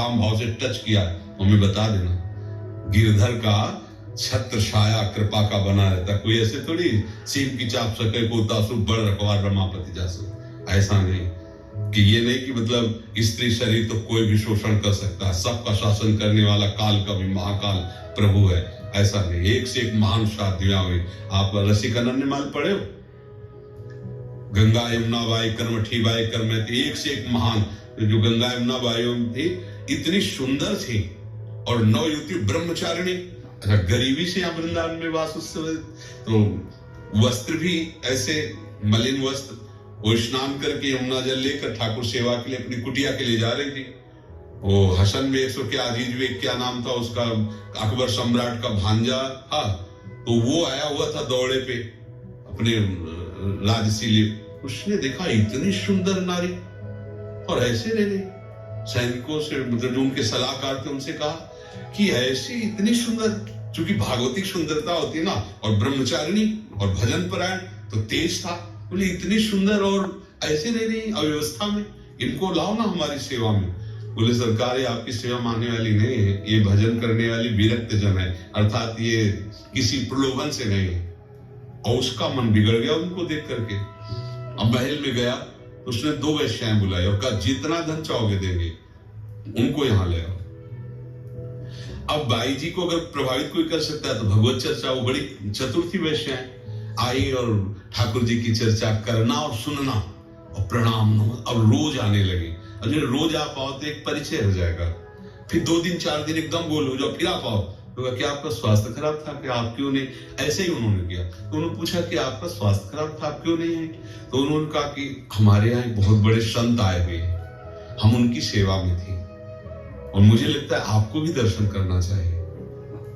काम भाव से टच किया हमें बता देना। गिरधर का छत्र छाया कृपा का बना रहता, कोई ऐसे थोड़ी सीम की चाप सके को तासु बड़ रखवार रमापति जासु, ऐसा नहीं कि ये नहीं कि मतलब स्त्री शरीर तो कोई भी शोषण कर सकता है, सबका शासन करने वाला काल का भी महाकाल प्रभु है, ऐसा नहीं। एक से एक महान शादियां हुई। आप रसिकनंद माल पढ़े हो, गंगा यमुना बाई कर्मठी बाई कर्म, एक से एक महान जो गंगा यमुना बाई थी इतनी सुंदर थी और नवयुवती ब्रह्मचारिणी। अच्छा, गरीबी से यहाँ वृंदावन में वास उस समय, तो वस्त्र भी ऐसे मलिन वस्त्र, वो स्नान करके यमुना जल लेकर ठाकुर सेवा के लिए अपनी कुटिया के लिए जा रही थी। वो हसन में क्या अजीज बेग क्या नाम था उसका, अकबर सम्राट का भांजा था, तो वो आया हुआ था दौड़े पे अपने राजसीले। उसने देखा इतनी सुंदर नारी और ऐसे रह गई। सैनिकों से मतलब जो उनके सलाहकार थे उनसे कहा कि ऐसी इतनी सुंदर, चूंकि भागवतिक सुंदरता होती है ना, और ब्रह्मचारिणी और भजन परायण तो तेज था, बोले इतनी सुंदर और ऐसे रह रही अव्यवस्था में, इनको लाओ ना हमारी सेवा में। बोले सरकार ये आपकी सेवा मानने वाली नहीं है, ये भजन करने वाली विरक्त जन है, अर्थात ये किसी प्रलोभन से नहीं है। और उसका मन बिगड़ गया उनको देख करके। अब महल में गया तो उसने 2 वेश्याएं बुलाई और कहा जितना धन चाहोगे देंगे, उनको यहां ले आओ। अब बाई जी को अगर प्रभावित कोई कर सकता है तो भगवत चर्चा, वो बड़ी चतुर थी वेश्याएं, आई और ठाकुर जी की चर्चा करना और सुनना और प्रणाम। अब रोज आने लगी, और जब रोज आ पाओ तो एक परिचय हो जाएगा, फिर 2 दिन 4 दिन एकदम गोल हो जाओ, फिर आ पाओ तो क्या आपका स्वास्थ्य खराब था कि आप क्यों नहीं, ऐसे ही उन्होंने किया। तो उन्होंने पूछा कि आपका स्वास्थ्य खराब था आप क्यों नहीं आए, तो उन्होंने कहा कि हमारे यहाँ एक बहुत बड़े संत आए हुए, हम उनकी सेवा में थी और मुझे लगता है आपको भी दर्शन करना चाहिए।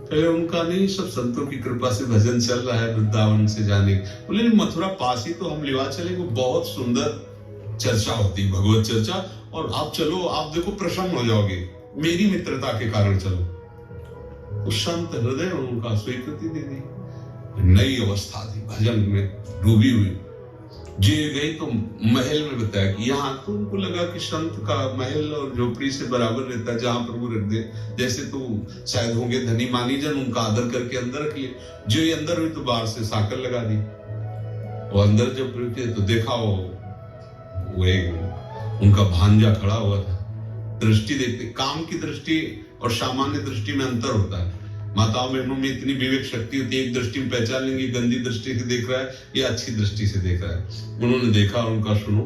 पहले उनका नहीं, सब संतों की कृपा से भजन चल रहा है वृंदावन से जाने। बोले मथुरा पास ही तो हम लिवा चले, वो बहुत सुंदर चर्चा होती भगवत चर्चा, और आप चलो, आप देखो प्रसन्न हो जाओगे, मेरी मित्रता के कारण चलो। उस शांत हृदय उनका स्वीकृति दे दी। नई अवस्था थी, भजन में डूबी हुई। जे गई तो महल में बताया कि यहाँ तो उनको लगा कि संत का महल और झोपड़ी से बराबर रहता है, जहां प्रभु रख दे, जैसे तो शायद होंगे धनी मानी जन, उनका आदर करके अंदर रख लिए। जो ये अंदर हुई तो बाहर से साकर लगा दी। वो अंदर जब पहुंचे तो देखा वो एक उनका भांजा खड़ा हुआ था। दृष्टि देखते, काम की दृष्टि और सामान्य दृष्टि में अंतर होता है। माताओं बहनों में इतनी विवेक शक्ति होती है, एक दृष्टि में पहचान लेंगे गंदी दृष्टि से देख रहा है या अच्छी दृष्टि से देख रहा है। उन्होंने देखा, उनका सुनो,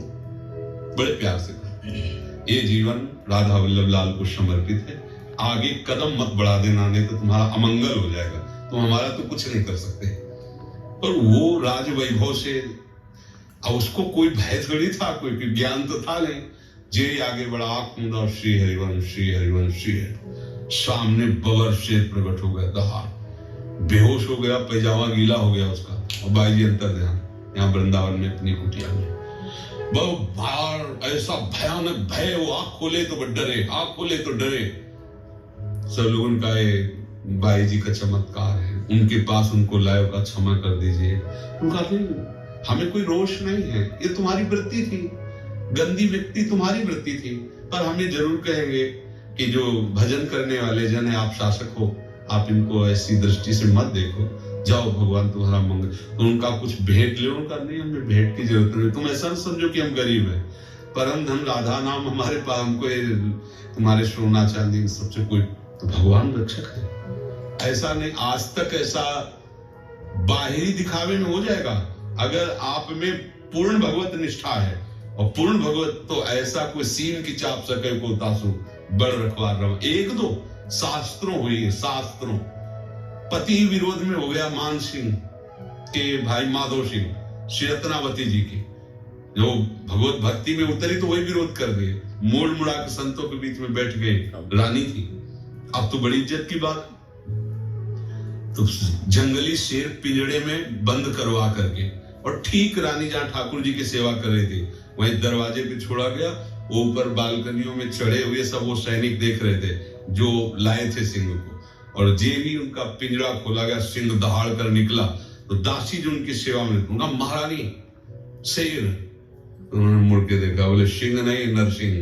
बड़े प्यार से कहा ये जीवन राधा वल्लभ लाल को समर्पित है, आगे कदम मत बढ़ा देना, नहीं तो तुम्हारा अमंगल हो जाएगा, तुम हमारा तो कुछ नहीं कर सकते। और वो राज वैभव से, अब उसको कोई भय थोड़ी था, कोई ज्ञान तो था नहीं। जे आगे बढ़ा, आंख मूंदा, श्री हरिवंश श्री हरिवंश श्री हरि। सामने बबर शेर प्रकट हो गया, दहाड़ बेहोश हो गया, पैजामा गीला हो गया उसका, और बाई जी अंतर ध्यान यहाँ वृंदावन में अपनी कुटिया में। बहुत भार, ऐसा भयानक भय, वो आंख खोले तो डरे, आंख खोले तो डरे। सब लोगों का बाई जी का चमत्कार है, उनके पास उनको लाए का क्षमा कर दीजिए। उनका हमें कोई रोष नहीं है, ये तुम्हारी वृत्ति थी, गंदी व्यक्ति तुम्हारी वृत्ति थी, पर हमें जरूर कहेंगे कि जो भजन करने वाले जन है, आप शासक हो, आप इनको ऐसी दृष्टि से मत देखो, जाओ भगवान तुम्हारा मंगल। तो उनका कुछ भेंट ले, उनका नहीं, हमें भेंट की जरूरत नहीं, तुम ऐसा समझो कि हम गरीब हैं, परम धन राधा नाम हमारे पास, हमको तुम्हारे सोना चांदी सबसे कोई, तो भगवान रक्षक है। ऐसा नहीं, आज तक ऐसा बाहरी दिखावे में हो जाएगा, अगर आप में पूर्ण भगवत निष्ठा है, और पूर्ण भगवत तो ऐसा कोई सीन की चाप सके को तासु बड़ रखवार रहो। 1-2 शास्त्रों हुई है, शास्त्रों। पति ही विरोध में हो गया मान सिंह के भाई माधव सिंह, श्री रत्नावती जी की, जो भगवत भक्ति में उतरी तो वही विरोध कर दिए, मोड़ मुड़ा के संतों के बीच में बैठ गए, रानी थी। अब तो बड़ी इज्जत की बात, तो जंगली शेर पिंजड़े में बंद करवा करके, और ठीक रानी जहां ठाकुर जी की सेवा कर रही थी वहीं दरवाजे पे छोड़ा गया। ऊपर बालकनियों में चढ़े हुए सब वो सैनिक देख रहे थे जो लाए थे सिंह को, और जे भी उनका पिंजरा खोला गया, सिंह दहाड़ कर निकला। तो दासी जो उनकी सेवा में, उनका महारानी शेर, उन्होंने मुड़ के देखा, बोले सिंह नहीं नरसिंह,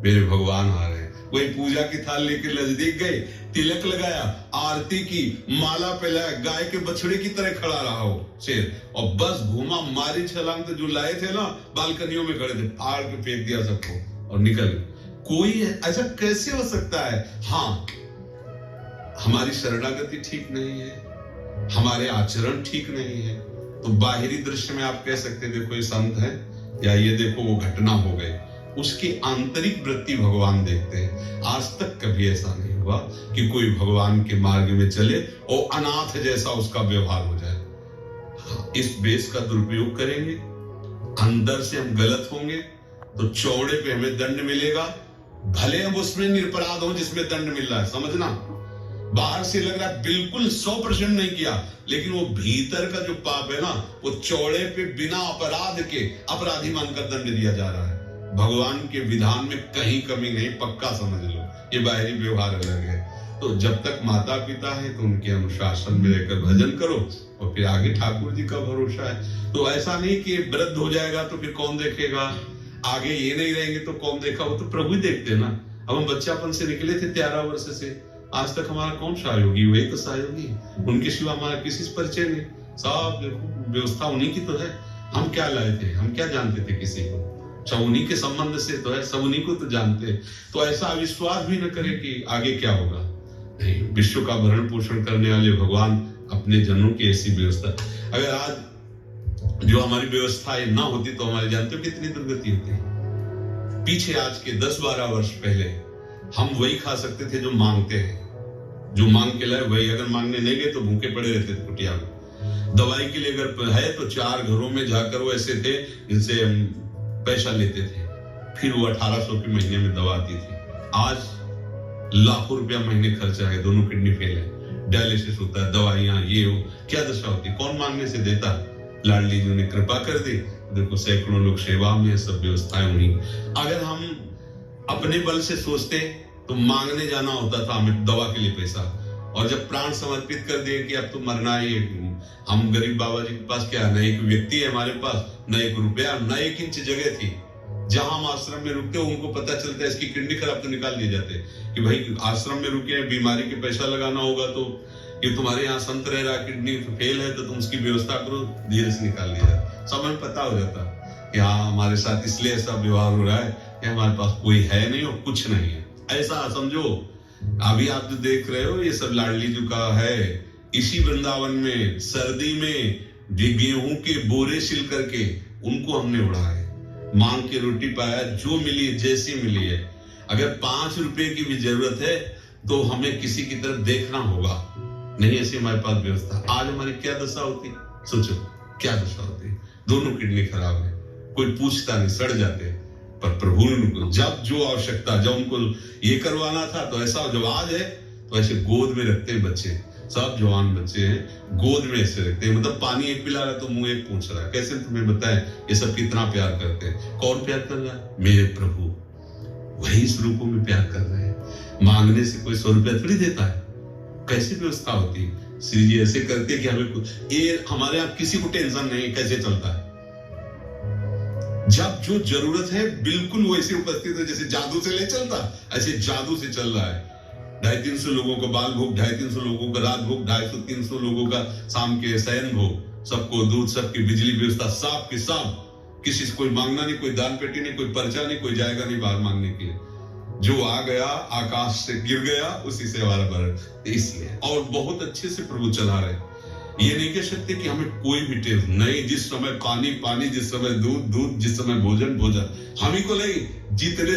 मेरे भगवान आ रहे हैं। कोई पूजा की थाल लेकर नजदीक गए, तिलक लगाया, आरती की, माला पहनाया, गाय के बछड़े की तरह खड़ा रहा हो शेर, और बस घूमा, मारी छलांग, तो जो लाए थे ना बालकनियों में खड़े थे, फाड़ के फेंक दिया सबको और निकल गए। कोई ऐसा कैसे हो सकता है? हाँ, हमारी शरणागति ठीक नहीं है, हमारे आचरण ठीक नहीं है, तो बाहरी दृश्य में आप कह सकते देखो ये संत है, या ये देखो वो घटना हो गई, उसकी आंतरिक वृत्ति भगवान देखते हैं। आज तक कभी ऐसा नहीं हुआ कि कोई भगवान के मार्ग में चले और अनाथ जैसा उसका व्यवहार हो जाए। इस बेस का दुरुपयोग करेंगे, अंदर से हम गलत होंगे तो चौड़े पे हमें दंड मिलेगा, भले हम उसमें निरपराध हो जिसमें दंड मिल रहा है, समझना। बाहर से लग रहा है बिल्कुल 100% नहीं किया, लेकिन वो भीतर का जो पाप है ना, वो चौड़े पे बिना अपराध के अपराधी मानकर दंड दिया जा रहा है। भगवान के विधान में कहीं कमी नहीं, पक्का समझ लो, ये बाहरी व्यवहार अलग है। तो जब तक माता पिता है तो उनके अनुशासन में रहकर भजन करो, और फिर आगे ठाकुर जी का भरोसा है। तो ऐसा नहीं कि वृद्ध हो जाएगा तो फिर कौन देखेगा, आगे ये नहीं रहेंगे तो कौन देखा, वो तो प्रभु ही देखते ना। अब हम बच्चापन से निकले थे 13 वर्ष से, आज तक हमारा कौन सहयोगी, वही तो सहयोगी, उनके सिवा हमारा किसी से परिचय नहीं। सब व्यवस्था उन्हीं की तो है, हम क्या लाए थे, हम क्या जानते थे किसी को, सब उन्हीं के संबंध से तो है, सब उन्हीं को तो जानते। तो ऐसा अविश्वास भी न करे कि आगे क्या होगा। नहीं, विश्व का भरण पोषण करने वाले भगवान अपने जनों की ऐसी व्यवस्था। अगर आज जो हमारी व्यवस्था ना होती तो हमारे जानते हो कितनी दुर्गति होती। पीछे आज के 10-12 वर्ष पहले हम वही खा सकते थे जो मांगते हैं, जो मांग के लाए वही, अगर मांगने नहीं गए तो भूखे पड़े रहते थे कुटिया में। दवाई के लिए अगर है तो 4 घरों में जाकर वो ऐसे थे जिनसे हम पैसा लेते थे, फिर वो 1800 की महीने में दवा आती थी। आज लाखों रुपया महीने खर्चा है, दोनों किडनी फेल है, डायलिसिस होता है, दवाइयां, ये हो, क्या दशा होती, कौन मांगने से देता। लाडली जी ने कृपा कर दी, देखो सैकड़ों लोग सेवा में, सब व्यवस्थाएं हुई। अगर हम अपने बल से सोचते तो मांगने जाना होता था हमें दवा के लिए पैसा, और जब प्राण समर्पित कर दिए कि अब तो मरना ही, हम गरीब बाबा जी के पास क्या, न एक व्यक्ति है हमारे पास, न 1 रुपया, न 1 इंच जगह थी। जहां हम आश्रम में रुकते उनको पता चलता है इसकी किडनी खराब, तो निकाल दिए जाते कि भाई आश्रम में रुके, बीमारी के पैसा लगाना होगा तो कि तुम्हारे यहाँ संत रह रहा, किडनी फेल है तो तुम उसकी व्यवस्था करो, धीरे से निकाल दिया जाता। सब हमें पता हो जाता कि हाँ हमारे साथ इसलिए ऐसा व्यवहार हो रहा है कि हमारे पास कोई है नहीं और कुछ नहीं है, ऐसा समझो। अभी आप जो देख रहे हो ये सब लाडली जी का है। इसी वृंदावन में सर्दी में गेहूं के बोरे सिल करके उनको हमने उड़ाया, मांग के रोटी पाया, जो मिली जैसी मिली है। अगर 5 रुपए की भी जरूरत है तो हमें किसी की तरफ देखना होगा, नहीं ऐसी हमारे पास व्यवस्था। आज हमारी क्या दशा होती, सोचो क्या दशा होती। दोनों किडनी खराब है, कोई पूछता नहीं, सड़ जाते। पर प्रभु ने उनको जब जो आवश्यकता, जब उनको ये करवाना था तो ऐसा, जब आज है तो ऐसे गोद में रखते हैं बच्चे, सब जवान बच्चे हैं, गोद में ऐसे रखते हैं। मतलब पानी एक पिला रहा है तो मुंह एक पूछ रहा है। कैसे तुम्हें बताएं ये सब कितना प्यार करते हैं। कौन प्यार कर रहा है? मेरे प्रभु, वही इस रूपों में प्यार कर रहे हैं। मांगने से कोई 100 रुपया थोड़ी देता है। कैसी व्यवस्था होती है, श्री जी ऐसे करते कि हमें ये, हमारे यहाँ किसी को टेंशन नहीं कैसे चलता है। जब जो जरूरत है बिल्कुल वैसे उपस्थित है, जैसे जादू से नहीं चलता, ऐसे जादू से चल रहा है। 250-300 लोगों को बाल भोग, 250-300 लोगों का रात भोग, 250-300 लोगों का शाम के शयन भोग, सबको दूध, सबकी बिजली व्यवस्था, सब के सब, किसी से कोई मांगना नहीं, कोई दान पेटी नहीं, कोई पर्चा नहीं, कोई जाएगा नहीं बाहर मांगने के लिए। जो आ गया आकाश से गिर गया उसी से हमारा भरण। इसलिए और बहुत अच्छे से प्रभु चला रहे। ये नहीं कह सकते कि हमें कोई भी टेस्ट नहीं, जिस समय पानी पानी, जिस समय दूध दूध, जिस समय भोजन भोजन, हम ही को नहीं, जितने